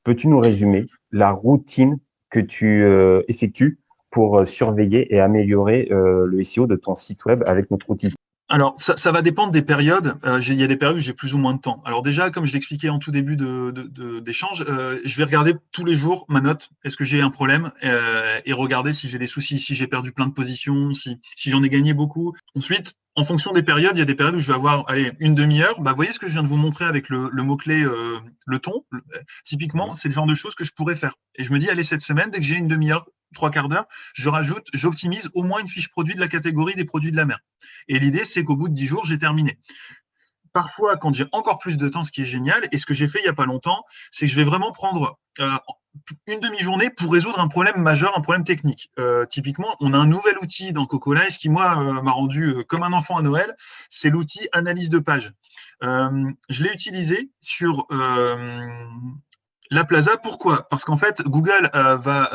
peux-tu nous résumer la routine que tu effectues pour surveiller et améliorer le SEO de ton site web avec notre outil? Alors, ça va dépendre des périodes. Il y a des périodes où j'ai plus ou moins de temps. Alors déjà, comme je l'expliquais en tout début d'échange, je vais regarder tous les jours ma note. Est-ce que j'ai un problème et regarder si j'ai des soucis, si j'ai perdu plein de positions, si j'en ai gagné beaucoup. Ensuite, en fonction des périodes, il y a des périodes où je vais avoir, allez, une demi-heure. Bah, vous voyez ce que je viens de vous montrer avec le mot-clé, le ton. Typiquement, c'est le genre de choses que je pourrais faire. Et je me dis, allez, cette semaine, dès que j'ai une demi-heure, trois quarts d'heure, j'optimise au moins une fiche produit de la catégorie des produits de la mer. Et l'idée, c'est qu'au bout de 10 jours, j'ai terminé. Parfois, quand j'ai encore plus de temps, ce qui est génial, et ce que j'ai fait il n'y a pas longtemps, c'est que je vais vraiment prendre une demi-journée pour résoudre un problème majeur, un problème technique. Typiquement, on a un nouvel outil dans Cocolize qui, moi, m'a rendu comme un enfant à Noël. C'est l'outil analyse de page. Je l'ai utilisé sur la Plaza. Pourquoi? Parce qu'en fait, Google va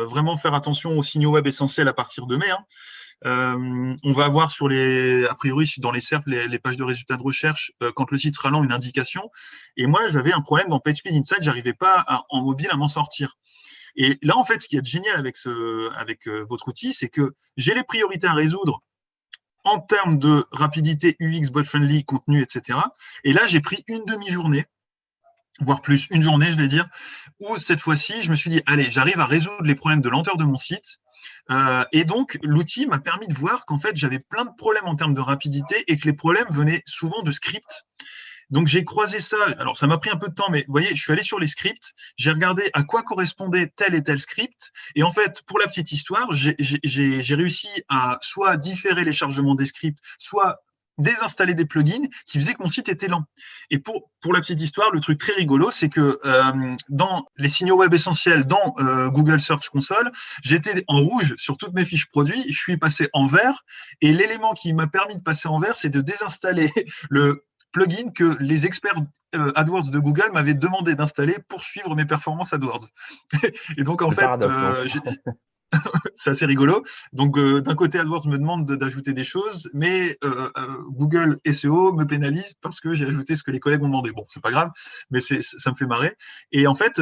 vraiment faire attention aux signaux web essentiels à partir de mai. On va avoir sur a priori, dans les SERP, les pages de résultats de recherche, quand le site sera lent, une indication. Et moi, j'avais un problème dans PageSpeed Insight, j'arrivais pas en mobile à m'en sortir. Et là, en fait, ce qui est génial avec votre outil, c'est que j'ai les priorités à résoudre en termes de rapidité, UX, bot friendly, contenu, etc. Et là, j'ai pris une demi-journée, voire plus, une journée, je vais dire, où cette fois-ci, je me suis dit, allez, j'arrive à résoudre les problèmes de lenteur de mon site. Et donc, l'outil m'a permis de voir qu'en fait, j'avais plein de problèmes en termes de rapidité et que les problèmes venaient souvent de scripts. Donc, j'ai croisé ça. Alors, ça m'a pris un peu de temps, mais vous voyez, je suis allé sur les scripts, j'ai regardé à quoi correspondait tel et tel script. Et en fait, pour la petite histoire, j'ai réussi à soit différer les chargements des scripts, soit désinstaller des plugins qui faisaient que mon site était lent. Et pour la petite histoire, le truc très rigolo, c'est que dans les signaux web essentiels, dans Google Search Console, j'étais en rouge sur toutes mes fiches produits, je suis passé en vert, et l'élément qui m'a permis de passer en vert, c'est de désinstaller le plugin que les experts AdWords de Google m'avaient demandé d'installer pour suivre mes performances AdWords. Et donc, en Le fait, paradoxe, hein. c'est assez rigolo. Donc, d'un côté, AdWords me demande d'ajouter des choses, mais Google SEO me pénalise parce que j'ai ajouté ce que les collègues m'ont demandé. Bon, c'est pas grave, mais ça me fait marrer. Et en fait,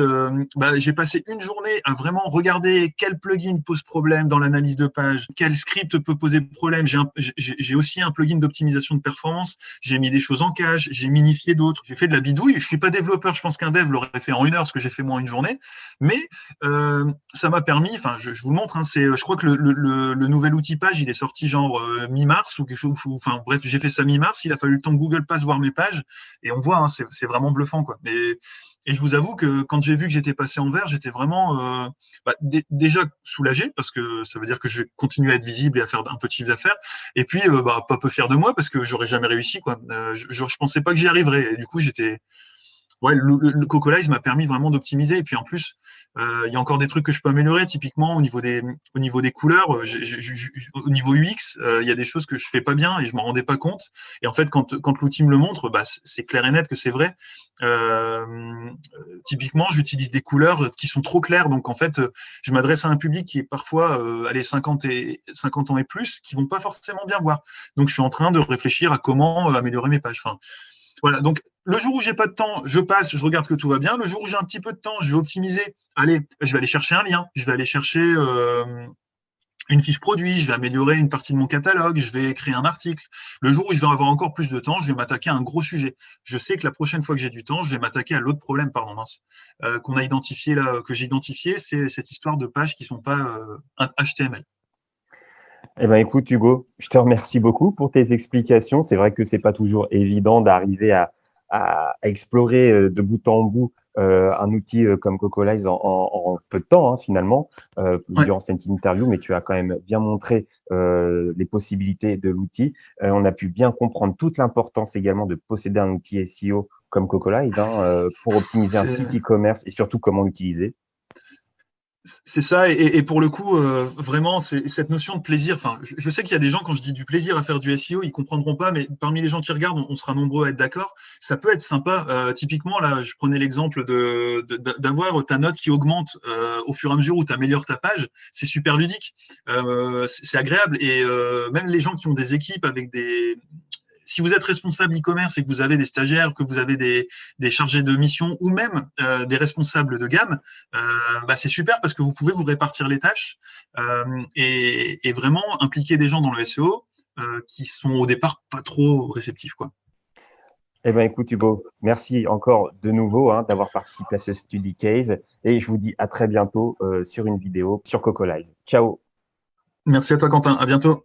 j'ai passé une journée à vraiment regarder quel plugin pose problème dans l'analyse de page, quel script peut poser problème. J'ai aussi un plugin d'optimisation de performance. J'ai mis des choses en cache, j'ai minifié d'autres. J'ai fait de la bidouille. Je suis pas développeur. Je pense qu'un dev l'aurait fait en une heure, ce que j'ai fait moi en une journée. Mais ça m'a permis, enfin, je vous le montre, hein, je crois que le nouvel outil page, il est sorti genre mi-mars ou quelque chose, enfin bref, j'ai fait ça mi-mars, il a fallu le temps que Google passe voir mes pages, et on voit, hein, c'est vraiment bluffant, quoi. Et je vous avoue que quand j'ai vu que j'étais passé en vert, j'étais vraiment déjà soulagé, parce que ça veut dire que je vais continuer à être visible et à faire un peu de chiffre d'affaires, et puis pas peu fier de moi, parce que j'aurais jamais réussi, quoi. Je pensais pas que j'y arriverais, et du coup, ouais, le Cocolize m'a permis vraiment d'optimiser. Et puis en plus, il y a encore des trucs que je peux améliorer. Typiquement, au niveau des couleurs, au niveau UX, il y a des choses que je fais pas bien et je m'en rendais pas compte. Et en fait, quand l'outil me le montre, bah, c'est clair et net que c'est vrai. Typiquement, j'utilise des couleurs qui sont trop claires. Donc en fait, je m'adresse à un public qui est parfois allez, 50 ans et plus, qui vont pas forcément bien voir. Donc je suis en train de réfléchir à comment améliorer mes pages. Enfin, voilà, donc le jour où j'ai pas de temps, je passe, je regarde que tout va bien. Le jour où j'ai un petit peu de temps, je vais optimiser. Allez, je vais aller chercher un lien, je vais aller chercher une fiche produit, je vais améliorer une partie de mon catalogue, je vais créer un article. Le jour où je vais avoir encore plus de temps, je vais m'attaquer à un gros sujet. Je sais que la prochaine fois que j'ai du temps, je vais m'attaquer à l'autre problème, pardon, mince, qu'on a identifié là, que j'ai identifié, c'est cette histoire de pages qui sont pas HTML. Eh ben, écoute, Hugo, je te remercie beaucoup pour tes explications. C'est vrai que c'est pas toujours évident d'arriver à explorer de bout en bout un outil comme Cocolize en peu de temps, hein, finalement, Ouais. durant cette interview, mais tu as quand même bien montré les possibilités de l'outil. On a pu bien comprendre toute l'importance également de posséder un outil SEO comme Cocolize, hein, pour optimiser un site C'est e-commerce et surtout comment l'utiliser. C'est ça, et pour le coup, vraiment, c'est cette notion de plaisir. Enfin, je sais qu'il y a des gens, quand je dis du plaisir à faire du SEO, ils comprendront pas, mais parmi les gens qui regardent, on sera nombreux à être d'accord. Ça peut être sympa. Typiquement, là, je prenais l'exemple d'avoir ta note qui augmente au fur et à mesure où tu améliores ta page. C'est super ludique, c'est agréable, et même les gens qui ont des équipes avec si vous êtes responsable e-commerce et que vous avez des stagiaires, que vous avez des chargés de mission ou même des responsables de gamme, c'est super parce que vous pouvez vous répartir les tâches et vraiment impliquer des gens dans le SEO qui sont au départ pas trop réceptifs, quoi. Eh bien, écoute, Hugo, merci encore de nouveau d'avoir participé à ce study case et je vous dis à très bientôt sur une vidéo sur Cocolize. Ciao! Merci à toi, Quentin. À bientôt.